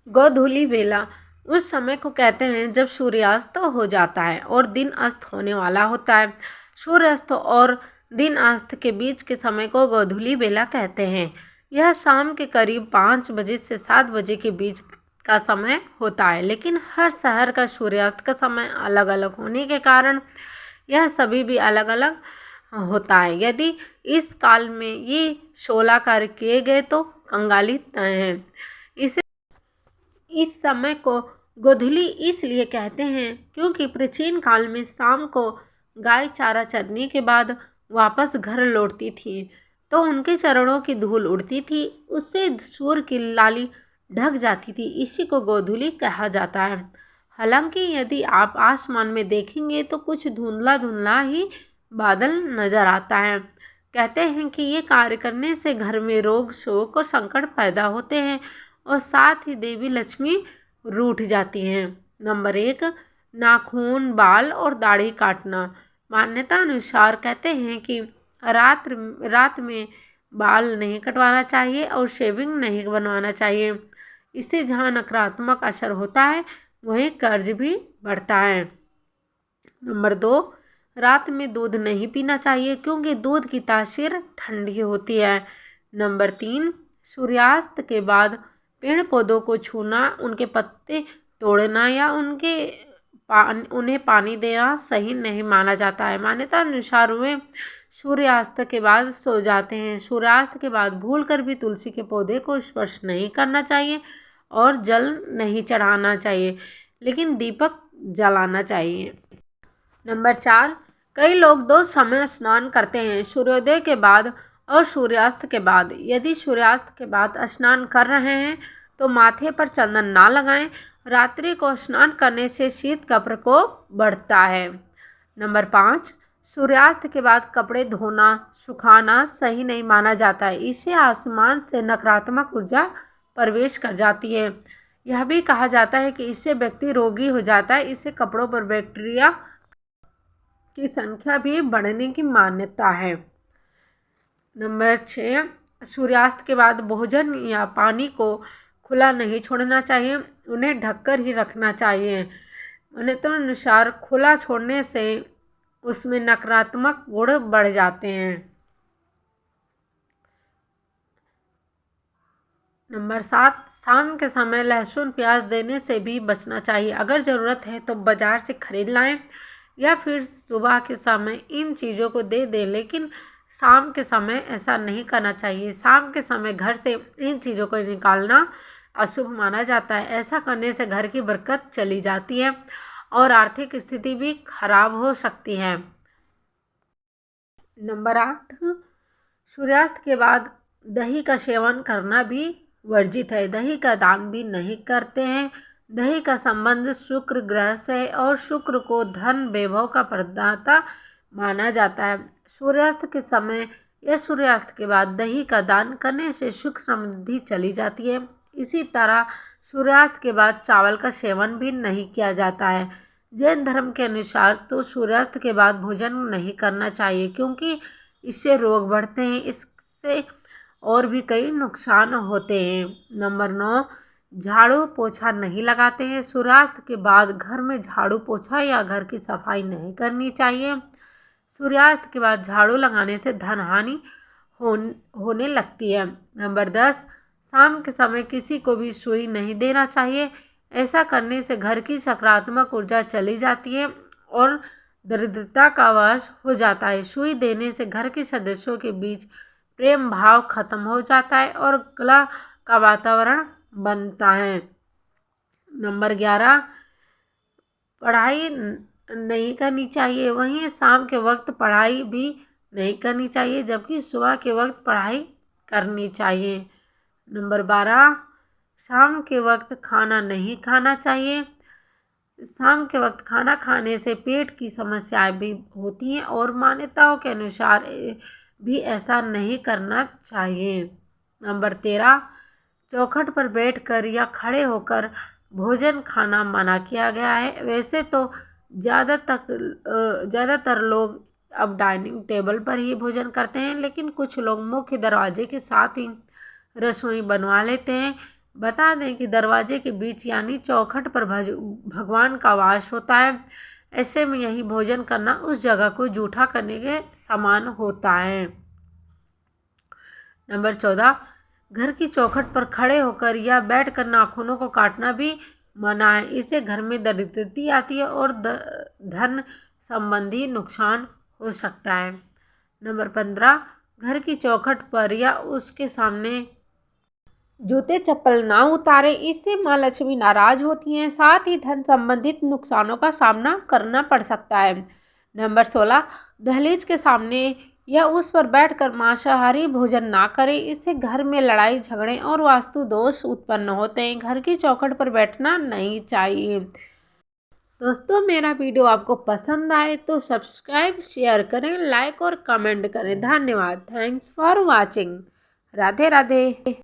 गोधूली बेला उस समय को कहते हैं जब सूर्यास्त हो जाता है और दिन अस्त होने वाला होता है। सूर्यास्त और दिन अस्त के बीच के समय को गोधूली बेला कहते हैं। यह शाम के करीब 5 बजे से 7 बजे के बीच का समय होता है, लेकिन हर शहर का सूर्यास्त का समय अलग अलग होने के कारण यह सभी भी अलग अलग होता है। यदि इस काल में ये 16 कार्य किए गए तो कंगाली तय है। इस समय को गोधूली इसलिए कहते हैं क्योंकि प्राचीन काल में शाम को गाय चारा चरने के बाद वापस घर लौटती थी तो उनके चरणों की धूल उड़ती थी, उससे सूर्य की लाली ढक जाती थी। इसी को गोधूली कहा जाता है। हालांकि यदि आप आसमान में देखेंगे तो कुछ धुंधला धुंधला ही बादल नजर आता है। कहते हैं कि ये कार्य करने से घर में रोग शोक और संकट पैदा होते हैं और साथ ही देवी लक्ष्मी रूठ जाती हैं। नंबर 1, नाखून बाल और दाढ़ी काटना। मान्यता अनुसार कहते हैं कि रात में बाल नहीं कटवाना चाहिए और शेविंग नहीं बनवाना चाहिए। इससे जहाँ नकारात्मक असर होता है वहीं कर्ज भी बढ़ता है। नंबर 2, रात में दूध नहीं पीना चाहिए क्योंकि दूध की तासीर ठंडी होती है। नंबर 3, सूर्यास्त के बाद पेड़ पौधों को छूना, उनके पत्ते तोड़ना या उन्हें पानी देना सही नहीं माना जाता है। मान्यता अनुसार वे सूर्यास्त के बाद सो जाते हैं। सूर्यास्त के बाद भूलकर भी तुलसी के पौधे को स्पर्श नहीं करना चाहिए और जल नहीं चढ़ाना चाहिए, लेकिन दीपक जलाना चाहिए। नंबर 4, कई लोग 2 समय स्नान करते हैं, सूर्योदय के बाद और सूर्यास्त के बाद। यदि सूर्यास्त के बाद स्नान कर रहे हैं तो माथे पर चंदन ना लगाएं। रात्रि को स्नान करने से शीत का प्रकोप बढ़ता है। नंबर 5, सूर्यास्त के बाद कपड़े धोना सुखाना सही नहीं माना जाता है। इससे आसमान से नकारात्मक ऊर्जा प्रवेश कर जाती है। यह भी कहा जाता है कि इससे व्यक्ति रोगी हो जाता है। इससे कपड़ों पर बैक्टीरिया की संख्या भी बढ़ने की मान्यता है। नंबर 6, सूर्यास्त के बाद भोजन या पानी को खुला नहीं छोड़ना चाहिए, उन्हें ढककर ही रखना चाहिए। मान्यता अनुसार खुला छोड़ने से उसमें नकारात्मक गुण बढ़ जाते हैं। नंबर 7, शाम के समय लहसुन प्याज देने से भी बचना चाहिए। अगर ज़रूरत है तो बाज़ार से खरीद लाएं या फिर सुबह के समय इन चीज़ों को दे दें, लेकिन शाम के समय ऐसा नहीं करना चाहिए। शाम के समय घर से इन चीज़ों को निकालना अशुभ माना जाता है। ऐसा करने से घर की बरकत चली जाती है और आर्थिक स्थिति भी खराब हो सकती है। नंबर 8, सूर्यास्त के बाद दही का सेवन करना भी वर्जित है। दही का दान भी नहीं करते हैं। दही का संबंध शुक्र ग्रह से और शुक्र को धन वैभव का प्रदाता माना जाता है। सूर्यास्त के समय या सूर्यास्त के बाद दही का दान करने से सुख समृद्धि चली जाती है। इसी तरह सूर्यास्त के बाद चावल का सेवन भी नहीं किया जाता है। जैन धर्म के अनुसार तो सूर्यास्त के बाद भोजन नहीं करना चाहिए क्योंकि इससे रोग बढ़ते हैं। इससे और भी कई नुकसान होते हैं। नंबर 9, झाड़ू पोछा नहीं लगाते हैं। सूर्यास्त के बाद घर में झाड़ू पोछा या घर की सफाई नहीं करनी चाहिए। सूर्यास्त के बाद झाड़ू लगाने से धन हानि होने लगती है। नंबर 10, शाम के समय किसी को भी सुई नहीं देना चाहिए। ऐसा करने से घर की सकारात्मक ऊर्जा चली जाती है और दरिद्रता का वास हो जाता है। सुई देने से घर के सदस्यों के बीच प्रेम भाव खत्म हो जाता है और कलह का वातावरण बनता है। नंबर 11, पढ़ाई नहीं करनी चाहिए। वहीं शाम के वक्त पढ़ाई भी नहीं करनी चाहिए जबकि सुबह के वक्त पढ़ाई करनी चाहिए। नंबर 12, शाम के वक्त खाना नहीं खाना चाहिए। शाम के वक्त खाना खाने से पेट की समस्याएं भी होती हैं और मान्यताओं के अनुसार भी ऐसा नहीं करना चाहिए। नंबर 13, चौखट पर बैठकर या खड़े होकर भोजन खाना मना किया गया है। वैसे तो ज़्यादातर लोग अब डाइनिंग टेबल पर ही भोजन करते हैं, लेकिन कुछ लोग मुख्य दरवाजे के साथ ही रसोई बनवा लेते हैं। बता दें कि दरवाजे के बीच यानी चौखट पर भगवान का वास होता है। ऐसे में यही भोजन करना उस जगह को जूठा करने के समान होता है। नंबर 14, घर की चौखट पर खड़े होकर या बैठकर नाखूनों को काटना भी मना है। इससे घर में दरिद्रता आती है और धन संबंधी नुकसान हो सकता है। नंबर 15, घर की चौखट पर या उसके सामने जूते चप्पल ना उतारे, इससे माँ लक्ष्मी नाराज होती हैं, साथ ही धन संबंधित नुकसानों का सामना करना पड़ सकता है। नंबर 16, दहलीज के सामने या उस पर बैठकर मांसाहारी भोजन ना करें, इससे घर में लड़ाई झगड़े और वास्तु दोष उत्पन्न होते हैं। घर की चौखट पर बैठना नहीं चाहिए। दोस्तों, मेरा वीडियो आपको पसंद आए तो सब्सक्राइब, शेयर करें, लाइक और कमेंट करें। धन्यवाद। Thanks for watching. Radhe Radhe.